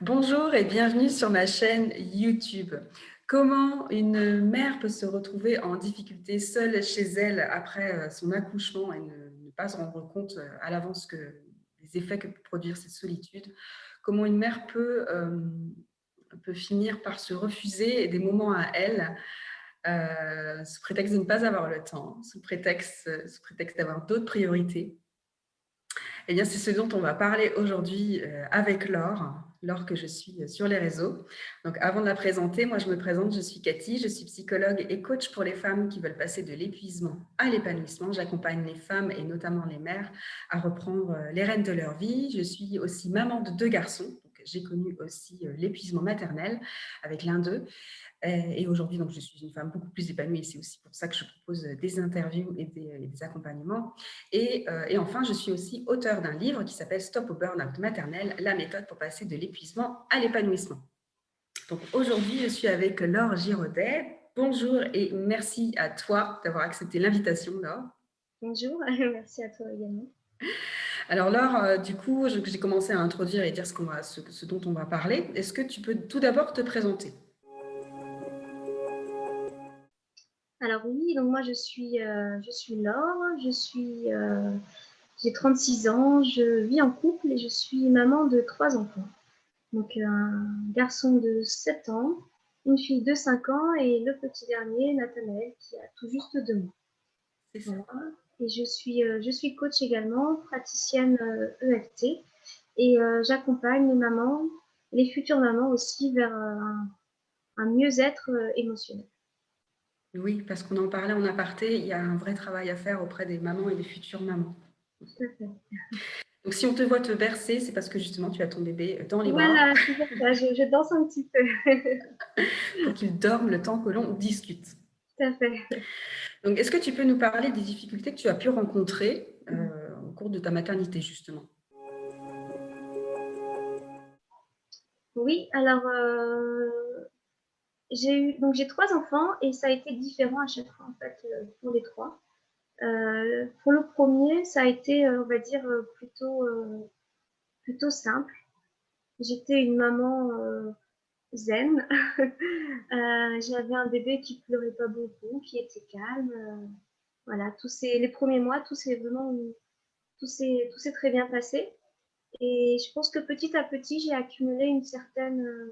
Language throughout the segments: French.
Bonjour et bienvenue sur ma chaîne YouTube. Comment une mère peut se retrouver en difficulté seule chez elle après son accouchement et ne pas se rendre compte à l'avance des effets que peut produire cette solitude. Comment une mère peut finir par se refuser des moments à elle, sous prétexte de ne pas avoir le temps, sous prétexte d'avoir d'autres priorités. Eh bien, c'est ce dont on va parler aujourd'hui avec Laure. Laure que je suis sur les réseaux. Donc, avant de la présenter, moi, je me présente, je suis Cathy, je suis psychologue et coach pour les femmes qui veulent passer de l'épuisement à l'épanouissement. J'accompagne les femmes et notamment les mères à reprendre les rênes de leur vie. Je suis aussi maman de 2 garçons. Donc, j'ai connu aussi l'épuisement maternel avec l'un d'eux. Et aujourd'hui, donc, je suis une femme beaucoup plus épanouie et c'est aussi pour ça que je propose des interviews et des accompagnements. Et enfin, je suis aussi auteure d'un livre qui s'appelle Stop au burn-out maternel, la méthode pour passer de l'épuisement à l'épanouissement. Donc aujourd'hui, je suis avec Laure Giraudet. Bonjour et merci à toi d'avoir accepté l'invitation, Laure. Bonjour, merci à toi également. Alors Laure, du coup, j'ai commencé à introduire et dire ce dont on va parler. Est-ce que tu peux tout d'abord te présenter? Alors oui, donc moi je suis Laure, j'ai 36 ans, je vis en couple et je suis maman de 3 enfants. Donc un garçon de 7 ans, une fille de 5 ans et le petit dernier, Nathanaël, qui a tout juste 2 mois. C'est ça. Voilà. Et je suis coach également, praticienne EFT et j'accompagne les mamans, les futures mamans aussi vers un mieux-être émotionnel. Oui, parce qu'on en parlait en aparté, il y a un vrai travail à faire auprès des mamans et des futures mamans. Tout à fait. Donc si on te voit te bercer, c'est parce que justement tu as ton bébé dans les bras Voilà, c'est pour ça, je danse un petit peu. pour qu'il dorme le temps que l'on discute. Tout à fait. Donc est-ce que tu peux nous parler des difficultés que tu as pu rencontrer au cours de ta maternité justement? Oui, alors j'ai 3 enfants et ça a été différent à chaque fois en fait pour les trois. Pour le premier, ça a été, on va dire, plutôt simple. J'étais une maman zen. J'avais un bébé qui pleurait pas beaucoup, qui était calme. Voilà, les premiers mois, tout s'est très bien passé. Et je pense que petit à petit, j'ai accumulé une certaine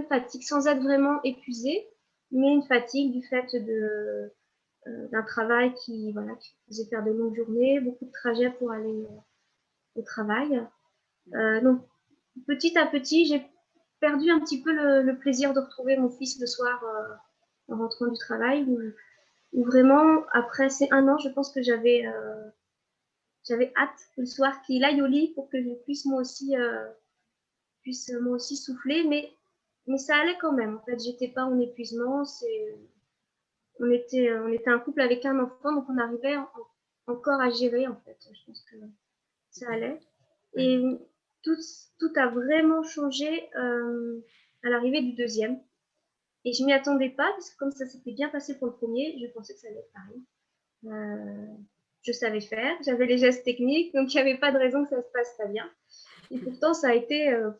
fatigue, sans être vraiment épuisée, mais une fatigue du fait d'un travail voilà, qui faisait faire de longues journées, beaucoup de trajets pour aller au travail. Donc, petit à petit, j'ai perdu un petit peu le plaisir de retrouver mon fils le soir en rentrant du travail, où vraiment, après ces 1 an, je pense que j'avais hâte le soir qu'il aille au lit pour que je puisse moi aussi souffler, mais ça allait quand même. En fait, j'étais pas en épuisement. On était un couple avec un enfant, donc on arrivait encore à gérer. En fait, je pense que ça allait. Ouais. Et tout, tout a vraiment changé à l'arrivée du deuxième. Et je m'y attendais pas parce que comme ça s'était bien passé pour le premier, je pensais que ça allait être pareil. Je savais faire, j'avais les gestes techniques, donc il n'y avait pas de raison que ça se passe pas bien. Et pourtant, ça a été un,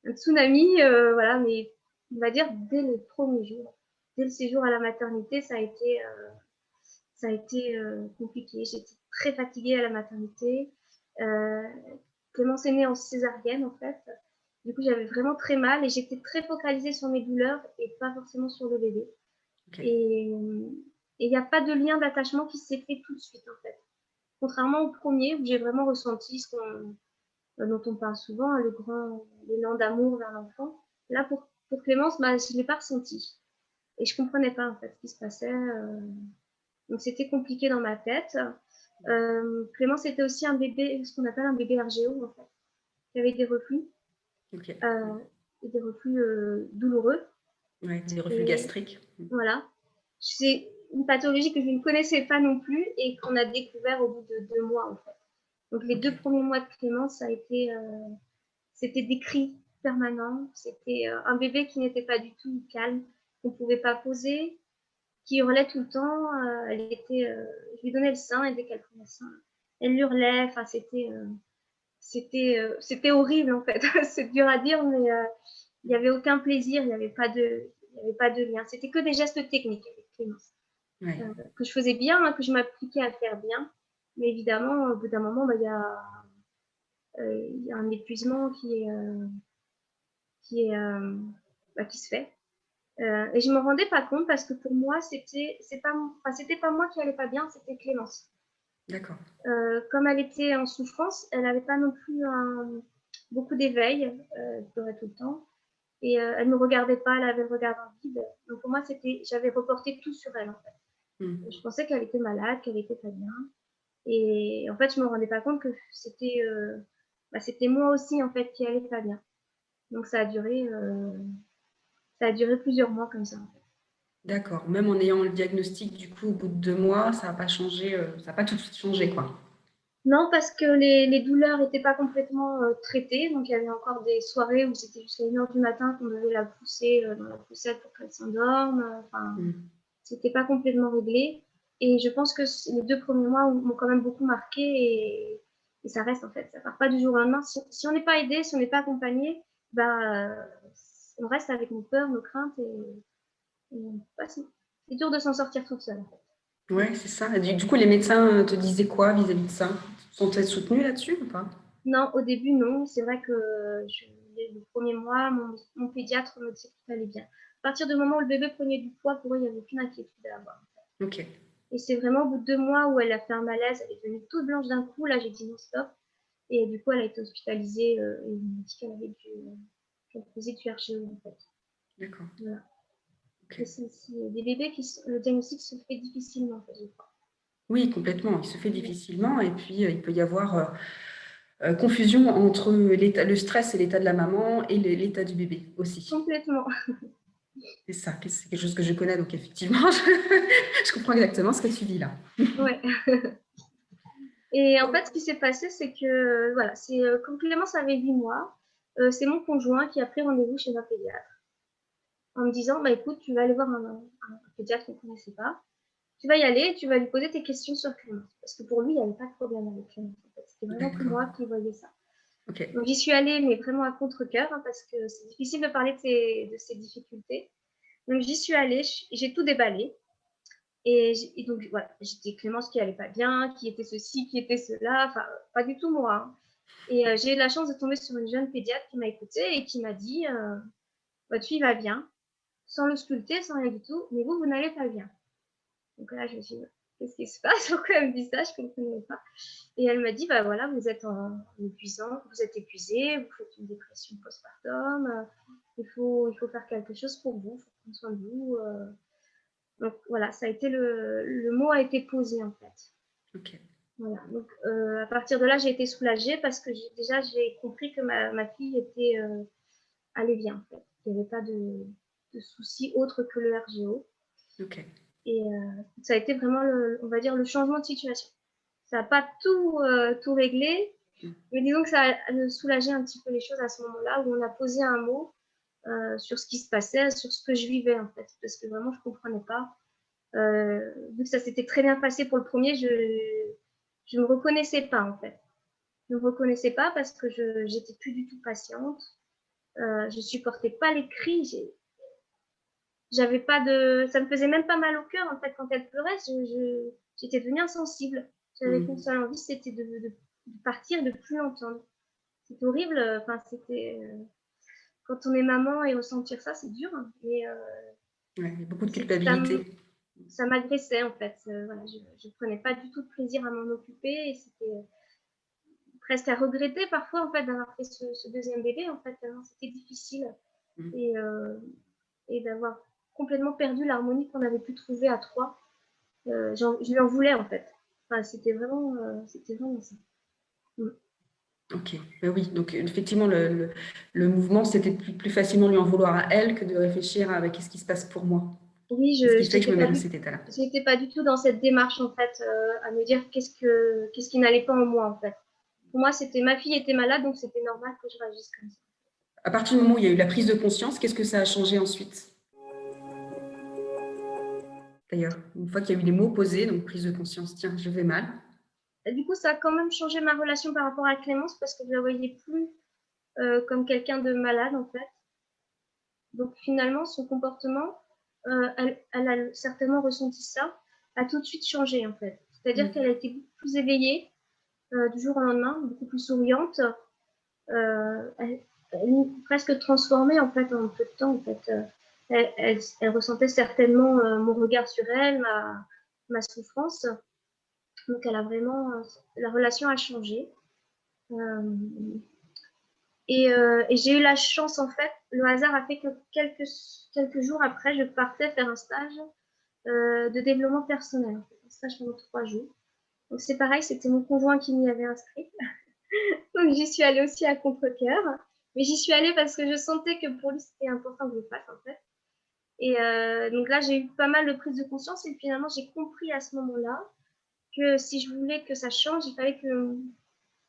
un tsunami, voilà, mais on va dire dès le premier jour, dès le séjour à la maternité, ça a été compliqué. J'étais très fatiguée à la maternité. Euh, Clémence est née en césarienne, en fait. Du coup, j'avais vraiment très mal et j'étais très focalisée sur mes douleurs et pas forcément sur le bébé. Okay. Et il n'y a pas de lien d'attachement qui s'est fait tout de suite, en fait. Contrairement au premier, où j'ai vraiment ressenti dont on parle souvent, hein, l'élan d'amour vers l'enfant. Là, pour Clémence, bah, je ne l'ai pas ressenti. Et je ne comprenais pas, en fait, ce qui se passait. Donc, c'était compliqué dans ma tête. Clémence était aussi un bébé, ce qu'on appelle un bébé RGO, en fait, qui avait des reflux, Okay. et des reflux douloureux. Ouais, des reflux Et gastriques. voilà. C'est une pathologie que je ne connaissais pas non plus et qu'on a découvert au bout de 2 mois, en fait. Donc, les 2 premiers mois de Clémence, c'était des cris permanents. C'était un bébé qui n'était pas du tout calme, qu'on ne pouvait pas poser, qui hurlait tout le temps. Je lui donnais le sein et dès qu'elle prenait le sein, elle hurlait. Enfin, c'était horrible en fait. C'est dur à dire, mais il n'y avait aucun plaisir, il n'y avait pas de lien. C'était que des gestes techniques avec Clémence. Ouais. Que je faisais bien, hein, que je m'appliquais à faire bien. Mais évidemment, au bout d'un moment, bah, il y a un épuisement qui se fait. Et je me rendais pas compte parce que pour moi, c'était pas moi qui allait pas bien, c'était Clémence. D'accord. Comme elle était en souffrance, elle n'avait pas non plus beaucoup d'éveil, elle pleurait tout le temps. Et elle ne me regardait pas, elle avait le regard en vide. Donc pour moi, j'avais reporté tout sur elle en fait. Mm. Je pensais qu'elle était malade, qu'elle était pas bien. Et en fait, je me rendais pas compte que c'était moi aussi en fait qui allait pas bien. Donc ça a duré plusieurs mois comme ça. En fait. D'accord. Même en ayant le diagnostic, du coup, au bout de 2 mois, ça n'a pas changé, ça n'a pas tout de suite changé, quoi. Non, parce que les douleurs n'étaient pas complètement traitées. Donc il y avait encore des soirées où c'était jusqu'à 1h du matin qu'on devait la pousser dans la poussette pour qu'elle s'endorme. Enfin, Mm. c'était pas complètement réglé. Et je pense que les 2 premiers mois m'ont quand même beaucoup marqué et ça reste en fait. Ça part pas du jour au lendemain. Si on n'est pas aidé, si on n'est pas accompagné, bah, on reste avec nos peurs, nos craintes et bah, c'est dur de s'en sortir toute seule. En fait. Ouais, c'est ça. Et du coup, les médecins te disaient quoi vis-à-vis de ça? Sont-ils soutenus là-dessus ou pas? Non, au début, non. C'est vrai que les premiers mois, mon pédiatre me disait que tout allait bien. À partir du moment où le bébé prenait du poids, pour eux, il n'y avait aucune inquiétude à avoir. Ok. Et c'est vraiment au bout de 2 mois où elle a fait un malaise, elle est devenue toute blanche d'un coup. Là, j'ai dit non, stop. Et du coup, elle a été hospitalisée et ils m'ont dit qu'elle faisait du RGO en fait. D'accord. Voilà. Ok. Et c'est des bébés le diagnostic se fait difficilement en fait, je crois. Oui, complètement. Il se fait difficilement et puis il peut y avoir confusion entre le stress et l'état de la maman et l'état du bébé aussi. Complètement. C'est ça, c'est quelque chose que je connais, donc effectivement, je comprends exactement ce que tu vis là. Ouais. Et en fait, ce qui s'est passé, c'est que voilà, quand Clémence avait 8 mois, c'est mon conjoint qui a pris rendez-vous chez un pédiatre en me disant, bah écoute, tu vas aller voir un pédiatre qu'on ne connaissait pas. Tu vas y aller et tu vas lui poser tes questions sur Clémence. Parce que pour lui, il n'y avait pas de problème avec Clémence. En fait. C'était vraiment que D'accord. moi qui voyais ça. Ok. Donc j'y suis allée, mais vraiment à contre-cœur, hein, parce que c'est difficile de parler de ces difficultés. Donc j'y suis allée, j'ai tout déballé. Et donc voilà, j'étais Clémence qui allait pas bien, qui était ceci, qui était cela, enfin pas du tout moi. Hein. Et j'ai eu la chance de tomber sur une jeune pédiatre qui m'a écoutée et qui m'a dit votre fille va bien, sans le sculpter, sans rien du tout, mais vous n'allez pas bien. Donc là, je me suis dit qu'est-ce qui se passe? Pourquoi elle me dit ça? Je ne comprenais pas. Et elle m'a dit bah voilà, vous êtes vous êtes épuisé, vous faites une dépression postpartum, il faut faire quelque chose pour vous, il faut prendre soin de vous. Donc voilà, ça a été le mot a été posé en fait. Ok. Voilà. Donc à partir de là, j'ai été soulagée parce que j'ai compris que ma fille allait bien en fait. Il n'y avait pas de soucis autres que le RGO. Ok. Et ça a été vraiment, on va dire, le changement de situation. Ça n'a pas tout réglé, Mm. mais disons que ça a soulagé un petit peu les choses à ce moment-là où on a posé un mot sur ce qui se passait, sur ce que je vivais en fait, parce que vraiment je ne comprenais pas. Vu que ça s'était très bien passé pour le premier, je me reconnaissais pas en fait. Je me reconnaissais pas parce que j'étais plus du tout patiente. Je supportais pas les cris. J'avais pas ça me faisait même pas mal au cœur en fait quand elle pleurait. J'étais devenue insensible. J'avais qu'une Mm. seule envie, c'était de partir, de plus l'entendre. C'est horrible. Enfin, quand on est maman et ressentir ça, c'est dur. Mais Ouais, il y a beaucoup de ça culpabilité. ça m'agressait en fait. Voilà, je prenais pas du tout de plaisir à m'en occuper et c'était presque à regretter parfois en fait d'avoir fait ce deuxième bébé en fait. C'était difficile Mm. et, et d'avoir complètement perdu l'harmonie qu'on avait pu trouver à trois. Je lui en voulais en fait. Enfin, c'était vraiment ça. Mm. Ok, ben oui, donc effectivement, le mouvement, c'était plus facilement lui en vouloir à elle que de réfléchir à qu'est-ce qui se passe pour moi. Oui, Qu'est-ce je qui fait que je n'étais me mets pas dans cet état-là? du tout dans cette démarche en fait à me dire qu'est-ce qui n'allait pas en moi en fait. Pour moi, c'était ma fille était malade, donc c'était normal que je réagisse comme ça. À partir du moment où il y a eu la prise de conscience, qu'est-ce que ça a changé ensuite? D'ailleurs, une fois qu'il y a eu les mots posés, donc prise de conscience, tiens, je vais mal. du coup, ça a quand même changé ma relation par rapport à Clémence parce que je la voyais plus comme quelqu'un de malade, en fait. Donc, finalement, son comportement, elle a certainement ressenti ça, a tout de suite changé, en fait. C'est-à-dire qu'elle a été beaucoup plus éveillée du jour au lendemain, beaucoup plus souriante. Elle presque transformée, en fait, en peu de temps, en fait. Elle ressentait certainement mon regard sur elle, ma souffrance. Donc, elle a vraiment, la relation a changé. Et j'ai eu la chance, en fait, le hasard a fait que quelques jours après, je partais faire un stage de développement personnel, en fait, un stage pendant 3 jours. Donc, c'est pareil, c'était mon conjoint qui m'y avait inscrit. Donc, j'y suis allée aussi à contre-cœur. Mais j'y suis allée parce que je sentais que pour lui, c'était important que je le fasse, en fait. Et donc là, j'ai eu pas mal de prise de conscience et finalement, j'ai compris à ce moment-là que si je voulais que ça change, il fallait que,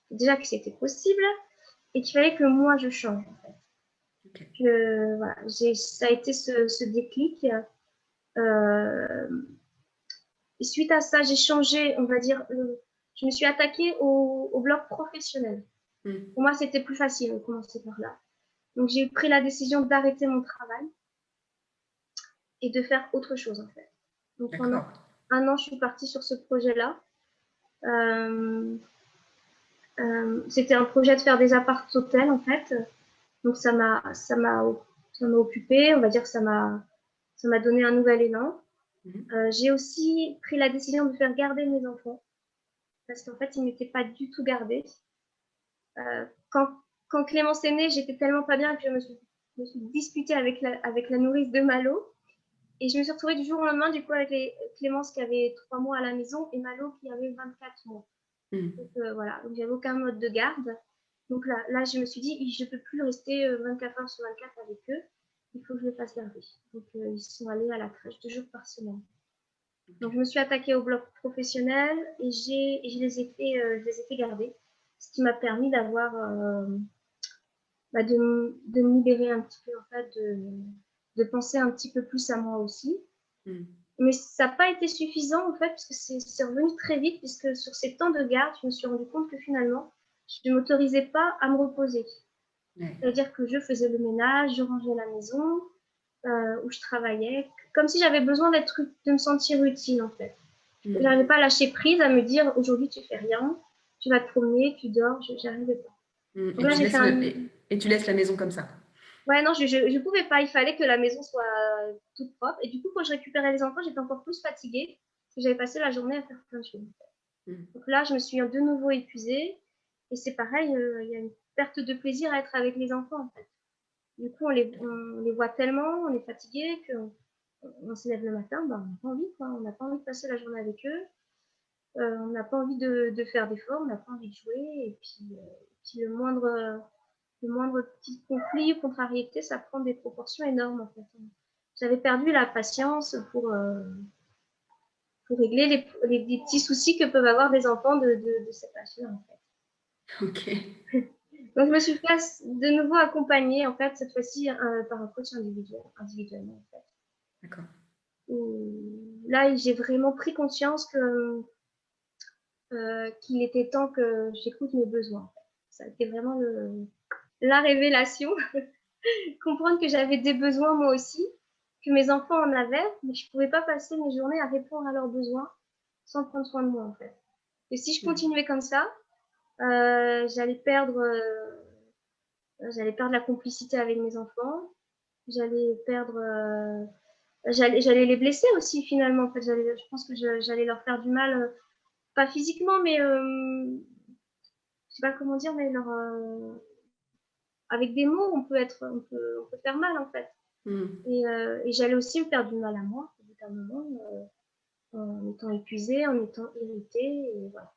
déjà que c'était possible et qu'il fallait que moi, je change. Okay. Voilà, ça a été ce déclic. Et suite à ça, j'ai changé, on va dire, je me suis attaquée au blog professionnel. Pour moi, c'était plus facile de commencer par là. Donc, j'ai pris la décision d'arrêter mon travail et de faire autre chose, en fait. Donc, pendant 1 an, je suis partie sur ce projet-là. C'était un projet de faire des appart-hôtels, en fait. Donc, ça m'a occupée. On va dire que ça m'a donné un nouvel élan. J'ai aussi pris la décision de faire garder mes enfants parce qu'en fait, ils n'étaient pas du tout gardés. Quand Clémence est née, j'étais tellement pas bien que je me suis disputée avec la nourrice de Malo. Et je me suis retrouvée du jour au lendemain, du coup, avec Clémence qui avait 3 mois à la maison et Malo qui avait 24 mois. Donc, voilà, donc j'avais aucun mode de garde. Donc là, je me suis dit, je ne peux plus rester 24 heures sur 24 avec eux. Il faut que je les fasse garder. Donc, ils sont allés à la crèche 2 jours par semaine. Donc, je me suis attaquée au blog professionnel et je les ai fait garder. Ce qui m'a permis d'avoir, de me libérer un petit peu, en fait, de penser un petit peu plus à moi aussi. Mais ça n'a pas été suffisant, en fait, parce que c'est revenu très vite, puisque sur ces temps de garde, je me suis rendu compte que finalement, je ne m'autorisais pas à me reposer. C'est-à-dire que je faisais le ménage, je rangeais la maison, où je travaillais, comme si j'avais besoin de me sentir utile, en fait. Je n'arrivais pas à lâcher prise, à me dire aujourd'hui tu fais rien, tu vas te promener, tu dors, je n'arrivais pas. Donc là, et tu laisses la maison comme ça. Ouais, non, je ne pouvais pas, il fallait que la maison soit toute propre. Et du coup, quand je récupérais les enfants, j'étais encore plus fatiguée, parce que j'avais passé la journée à faire plein de choses. Donc là, je me suis de nouveau épuisée. Et c'est pareil, il y a une perte de plaisir à être avec les enfants, en fait. Du coup, on les voit tellement, on est fatigué, qu'on se lève le matin, on n'a pas envie, quoi. On n'a pas envie de passer la journée avec eux. On n'a pas envie de faire d'efforts, on n'a pas envie de jouer. Et puis le moindre petit conflit ou contrariété, ça prend des proportions énormes, en fait. J'avais perdu la patience pour régler les petits soucis que peuvent avoir des enfants de cet âge-là, en fait. Ok. Donc, je me suis fait de nouveau accompagner, en fait, cette fois-ci par un coach individuellement, en fait. D'accord. Là, j'ai vraiment pris conscience qu'il était temps que j'écoute mes besoins. En fait. Ça a été vraiment la révélation. Comprendre que j'avais des besoins moi aussi, que mes enfants en avaient, mais je ne pouvais pas passer mes journées à répondre à leurs besoins sans prendre soin de moi, en fait. Et si je continuais comme ça, j'allais perdre la complicité avec mes enfants, j'allais les blesser aussi finalement. En fait, je pense que j'allais leur faire du mal, pas physiquement, mais je sais pas comment dire, mais avec des mots, on peut faire mal en fait. Et j'allais aussi me faire du mal à moi, au bout d'un moment, en étant épuisée, en étant irritée, et voilà.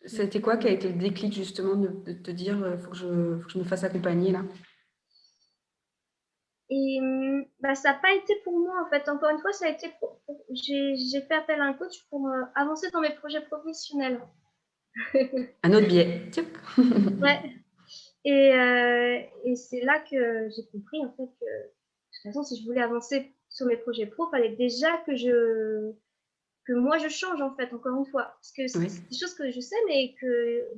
C'était quoi qui a été le déclic justement de te dire faut que je me fasse accompagner là? Et ça n'a pas été pour moi en fait. Encore une fois, ça a été j'ai fait appel à un coach pour avancer dans mes projets professionnels. Un autre biais. Tiens. Ouais. Et c'est là que j'ai compris en fait que de toute façon, si je voulais avancer sur mes projets pro, il fallait déjà que que moi je change en fait, encore une fois. Parce que Oui. c'est des choses que je sais, mais que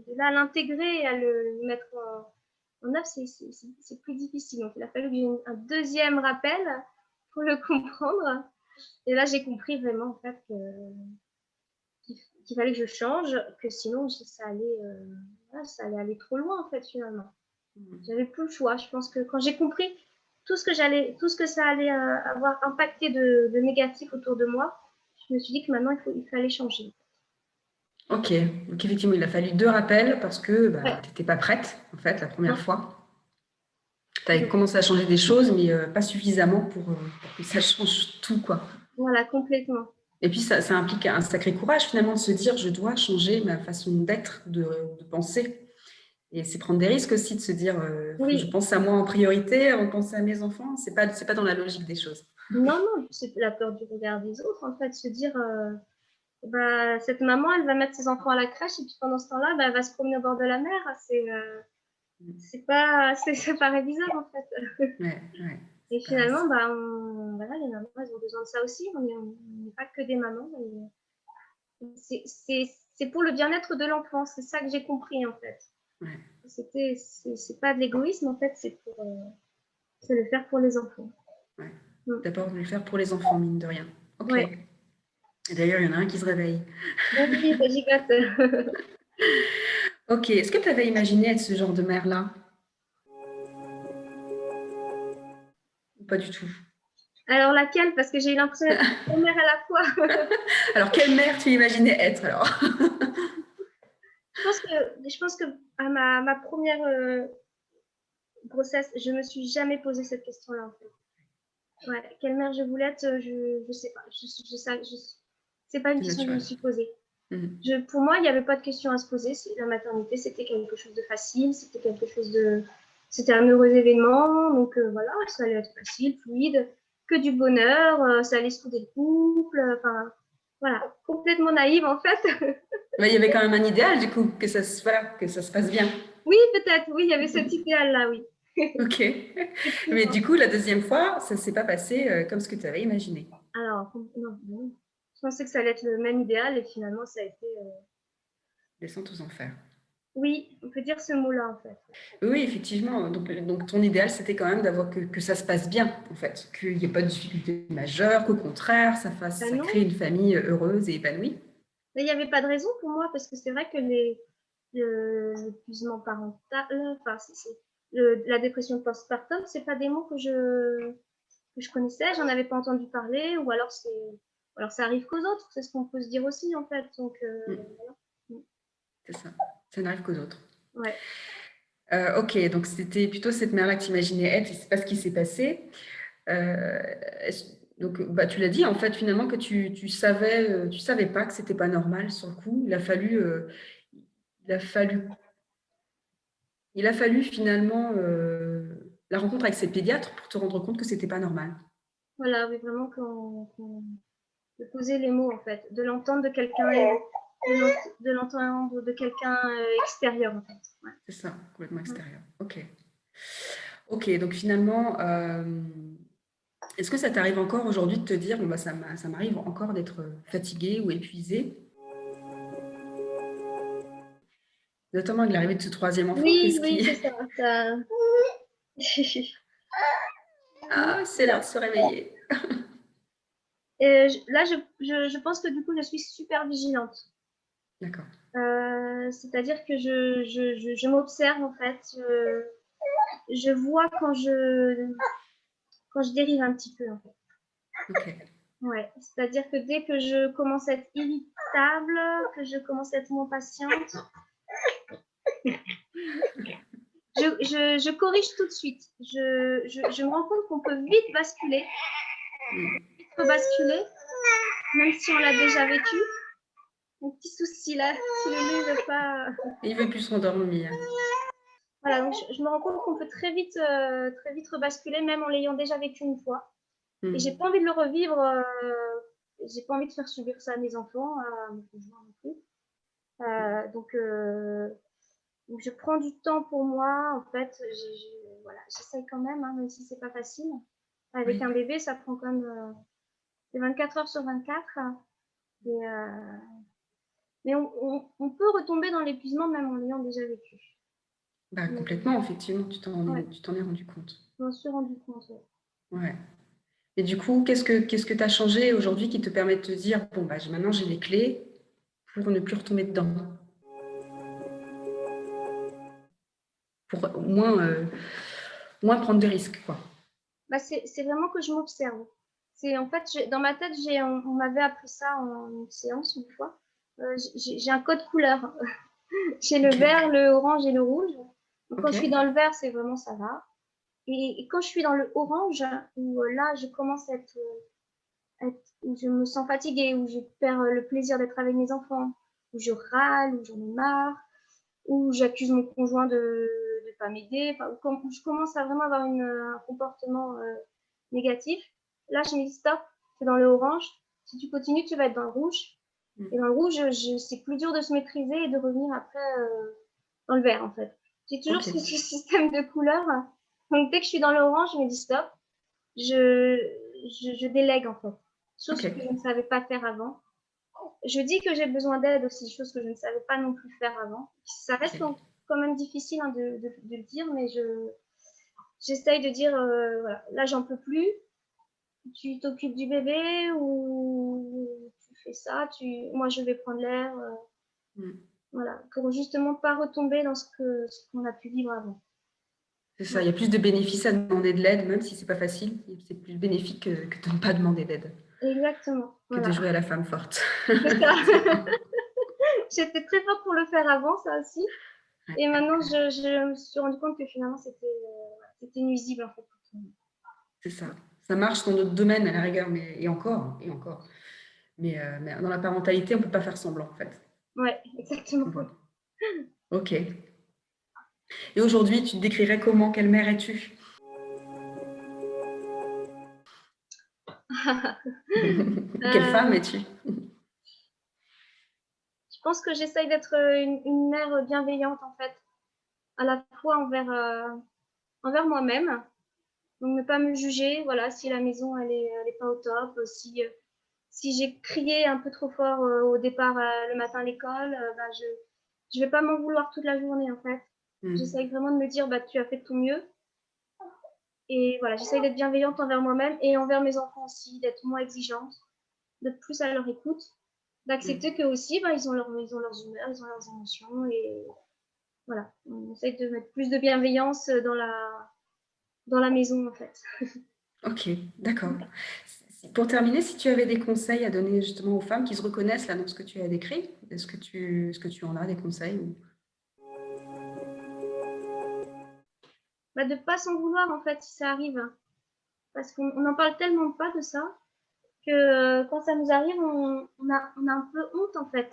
de là à l'intégrer, à le mettre en œuvre, c'est plus difficile. Donc il a fallu que j'ai un deuxième rappel pour le comprendre. Et là j'ai compris vraiment en fait qu'il fallait que je change, que sinon ça allait aller trop loin en fait finalement. J'avais plus le choix. Je pense que quand j'ai compris tout ce que ça allait avoir impacté de négatif autour de moi, je me suis dit que maintenant il fallait changer. Ok, donc effectivement, il a fallu 2 rappels parce que bah, Ouais. tu n'étais pas prête, en fait, la première Non. fois. Tu avais Donc, commencé à changer des choses, mais pas suffisamment pour que ça change tout, quoi. voilà, complètement. Et puis, ça implique un sacré courage, finalement, de se dire, je dois changer ma façon d'être, de penser. Et c'est prendre des risques aussi, de se dire, je Oui. pense à moi en priorité avant de penser à mes enfants. C'est pas dans la logique des choses. Non, non, c'est la peur du regard des autres, en fait, se dire, bah, cette maman, elle va mettre ses enfants à la crèche et puis pendant ce temps-là, bah, elle va se promener au bord de la mer. Ça paraît bizarre, en fait. Ouais, ouais. Et C'est pas- finalement, bah, voilà, les mamans, elles ont besoin de ça aussi. On n'est pas que des mamans. C'est pour le bien-être de l'enfant. C'est ça que j'ai compris, en fait. ouais. C'est pas de l'égoïsme, en fait, c'est le faire pour les enfants. Ouais. Mm. D'abord, de le faire pour les enfants, mine de rien. Ok. Ouais. Et d'ailleurs, il y en a un qui se réveille. Oui, ça gigote. Ok. Est-ce que tu avais imaginé être ce genre de mère-là? Ou pas du tout. Alors, laquelle? Parce que j'ai eu l'impression d'être deux mères à la fois. Alors, quelle mère tu imaginais être alors? Je pense que à ma première grossesse, je me suis jamais posé cette question-là, en fait. Ouais, quelle mère je voulais être, je sais pas. C'est pas une C'est question que je me naturel. suis posée. Mhm. Pour moi, il n'y avait pas de question à se poser. La maternité, c'était quelque chose de facile, c'était un heureux événement. Donc voilà, ça allait être facile, fluide, que du bonheur, ça allait souder le couple. Enfin, voilà, complètement naïve en fait. Mais il y avait quand même un idéal, du coup, que ça se passe bien. Oui, peut-être, oui, il y avait cet idéal-là, oui. Ok. Mais Effectivement. du coup, la deuxième fois, ça ne s'est pas passé comme ce que tu avais imaginé. Alors, non, non. Je pensais que ça allait être le même idéal et finalement, ça a été. Descente aux enfers. Oui, on peut dire ce mot-là en fait. Oui, effectivement. Donc ton idéal, c'était quand même d'avoir que ça se passe bien, en fait. Qu'il n'y ait pas de difficultés majeures, qu'au contraire, Ben ça non, crée une famille heureuse et épanouie. mais il n'y avait pas de raison pour moi parce que c'est vrai que l'épuisement parental, enfin, la dépression postpartum, c'est pas des mots que je connaissais, j'en avais pas entendu parler, alors ça arrive qu'aux autres, c'est ce qu'on peut se dire aussi en fait. Donc, Mm, voilà. c'est ça. Ça n'arrive qu'aux autres. Ouais. Ok, donc c'était plutôt cette mère-là que tu imaginais être, et c'est pas ce qui s'est passé. Euh, donc, bah, tu l'as dit, en fait, finalement, que tu savais pas que c'était pas normal sur le coup. Il a fallu, il a fallu finalement la rencontre avec ses pédiatres pour te rendre compte que c'était pas normal. Voilà, oui, vraiment de poser les mots en fait, de l'entendre de quelqu'un, de l'entendre de quelqu'un extérieur en fait. Ouais. C'est ça, complètement Ouais. extérieur. Ok. Ok, donc finalement, est-ce que ça t'arrive encore aujourd'hui de te dire, bon, bah, ça m'arrive encore d'être fatiguée ou épuisée, notamment avec l'arrivée de ce troisième enfant, Oui, qu'est-ce oui, c'est qui... ça. ça... Ah, c'est l'heure de se réveiller. Là, je pense que du coup, je suis super vigilante. D'accord. C'est-à-dire que je m'observe en fait. Je vois quand je dérive un petit peu en fait. Ok. Ouais. C'est-à-dire que dès que je commence à être irritable, que je commence à être moins patiente, je corrige tout de suite. Je me rends compte qu'on peut vite basculer, rebasculer, même si on l'a déjà vécu. Un petit souci là, si le nez ne veut pas. Il veut plus s'endormir. Voilà, donc je me rends compte qu'on peut très vite rebasculer, même en l'ayant déjà vécu une fois. Et j'ai pas envie de le revivre. J'ai pas envie de faire subir ça à mes enfants, à mes conjoints non plus. Donc je prends du temps pour moi. En fait, voilà, j'essaye quand même, hein, même si c'est pas facile. Avec Oui. un bébé, ça prend quand même c'est 24 heures sur 24. Et, mais on peut retomber dans l'épuisement même en l'ayant déjà vécu. Bah, complètement, effectivement, Ouais, tu t'en es rendu compte. je m'en suis rendu compte. Ouais. Ouais. Et du coup, qu'est-ce que tu as changé aujourd'hui qui te permet de te dire, bon, bah, maintenant j'ai les clés pour ne plus retomber dedans, pour moins prendre de risques, quoi. Bah, c'est vraiment que je m'observe. En fait, dans ma tête, on m'avait appris ça en une séance une fois. J'ai un code couleur. J'ai le Ok, vert, le orange et le rouge. Donc, quand ok, je suis dans le vert, c'est vraiment ça va. Et quand je suis dans le orange, où là, je commence où je me sens fatiguée, où je perds le plaisir d'être avec mes enfants, où je râle, où j'en ai marre, où j'accuse mon conjoint de ne pas m'aider, enfin, où je commence à vraiment avoir un comportement négatif. Là, je me dis stop, tu es dans le orange. Si tu continues, tu vas être dans le rouge. Et dans le rouge, c'est plus dur de se maîtriser et de revenir après dans le vert, en fait. J'ai toujours ok, ce système de couleurs. Donc, dès que je suis dans l'orange, je me dis stop. Je délègue, en fait. Chose que ok, je ne savais pas faire avant. Je dis que j'ai besoin d'aide aussi, chose que je ne savais pas non plus faire avant. Ça reste ok. quand même difficile hein, de le dire, mais j'essaye de dire, voilà, là, j'en peux plus. Tu t'occupes du bébé ou tu fais ça, moi, je vais prendre l'air. Voilà, pour justement pas retomber dans ce qu'on a pu vivre avant. C'est ça, il y Ouais. a plus de bénéfices à demander de l'aide, même si c'est pas facile. C'est plus bénéfique que de ne pas demander d'aide, Exactement, que de voilà. jouer à la femme forte. C'est ça. J'étais très forte pour le faire avant, ça aussi. Et maintenant, je me suis rendu compte que finalement, c'était nuisible en fait. C'est ça. Ça marche dans d'autres domaines à la rigueur, mais et encore, et encore. Mais dans la parentalité, on ne peut pas faire semblant, en fait. Ouais, exactement. Voilà. Ok. Et aujourd'hui, tu te décrirais comment? Quelle mère es-tu? Quelle femme Euh, es-tu? je pense que j'essaye d'être une mère bienveillante en fait, à la fois envers moi-même, donc ne pas me juger, voilà, si la maison elle est pas au top, si j'ai crié un peu trop fort au départ le matin à l'école, bah, je vais pas m'en vouloir toute la journée en fait. Hmm. J'essaye vraiment de me dire bah tu as fait de ton mieux et voilà, j'essaye d'être bienveillante envers moi-même et envers mes enfants aussi, d'être moins exigeante, d'être plus à leur écoute, d'accepter qu'eux aussi bah, ils ont leurs humeurs, ils ont leurs émotions et voilà, on essaye de mettre plus de bienveillance dans la maison en fait. Ok, d'accord. Pour terminer, si tu avais des conseils à donner justement aux femmes qui se reconnaissent là dans ce que tu as décrit, est-ce que tu en as des conseils Bah, de pas s'en vouloir en fait si ça arrive, parce qu'on n'en parle tellement pas de ça que quand ça nous arrive, on a un peu honte en fait,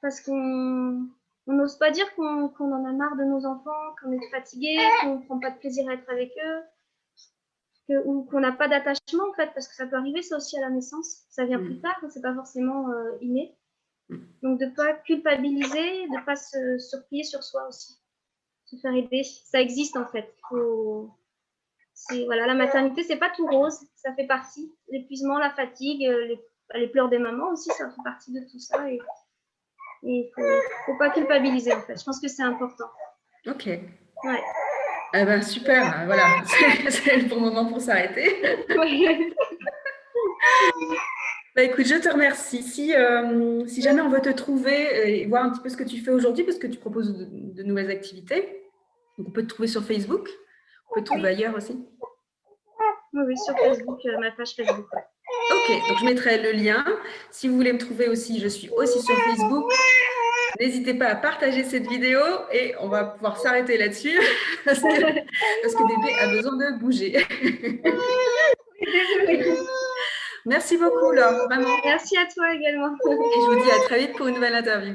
parce qu'on n'ose pas dire qu'on en a marre de nos enfants, qu'on est fatigué, qu'on ne prend pas de plaisir à être avec eux, ou qu'on n'a pas d'attachement en fait, parce que ça peut arriver ça aussi à la naissance, ça vient plus Hmm. tard, c'est pas forcément inné. Hmm. Donc de ne pas culpabiliser, de ne pas se replier sur soi aussi, se faire aider, ça existe en fait. Voilà, la maternité, c'est pas tout rose, ça fait partie. L'épuisement, la fatigue, les pleurs des mamans aussi, ça fait partie de tout ça. Et il faut pas culpabiliser, en fait. Je pense que c'est important. Ok. Ouais. Eh ben, super, voilà, c'est le bon moment pour s'arrêter. Ouais. Bah, écoute, je te remercie. Si jamais on veut te trouver et voir un petit peu ce que tu fais aujourd'hui, parce que tu proposes de nouvelles activités, donc on peut te trouver sur Facebook, on peut te trouver Oui, ailleurs aussi. oui, oui, sur Facebook, ma page Facebook. Ouais. Ok, donc je mettrai le lien. Si vous voulez me trouver aussi, je suis aussi sur Facebook. N'hésitez pas à partager cette vidéo et on va pouvoir s'arrêter là-dessus parce que bébé a besoin de bouger. Désolée. Merci beaucoup, Laure, vraiment. Merci à toi également. Et je vous dis à très vite pour une nouvelle interview.